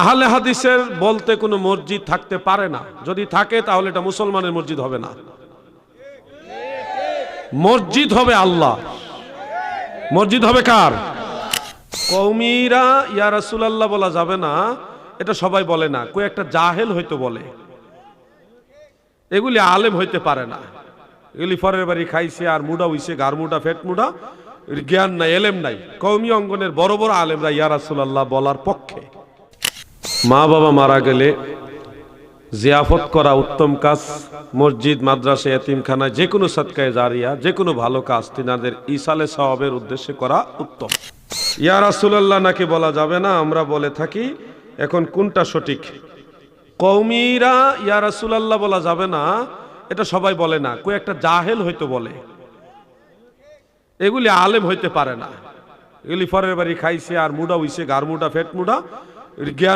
আহলে হাদিসের বলতে কোনো মসজিদ থাকতে পারে না, যদি থাকে তাহলে এটা মুসলমানের মসজিদ হবে না। মসজিদ হবে আল্লাহ। মসজিদ হবে কার? কওমীরা ইয়া রাসূলুল্লাহ বলা যাবে না, এটা সবাই বলে না, কই একটা জাহেল হয়তো বলে। এগুলি আলেম হইতে পারে না, এগুলি পরের বাড়ি খাইছে আর মুডা হইছে, গার মুডা ফেট মুডা, জ্ঞান নাই, এলেম নাই। কওমি অঙ্গনের বড় বড় আলেমরা ইয়া রাসূলুল্লাহ বলার পক্ষে। মা বাবা মারা গেলে জিয়াফত করা উত্তম কাজ। মসজিদ, মাদ্রাসা, এতিমখানা, যে কোনো সাদকায়ে জারিয়া, যে কোনো ভালো কাজ তিনাদের ইসালে সওয়াবের উদ্দেশ্যে করা উত্তম। ইয়া রাসূলুল্লাহ নাকি বলা যাবে না, আমরা বলে থাকি। এখন কোনটা সঠিক? কওমীরা ইয়া রাসূলুল্লাহ বলা যাবে না, এটা সবাই বলে না, কই একটা জাহেল হয়তো বলে। এগুলি আলেম হইতে পারে না, এগুলি পরের বাড়ি খাইছে আর মুডা হইছে, গার মুডা ফেট মুডা, জ্ঞান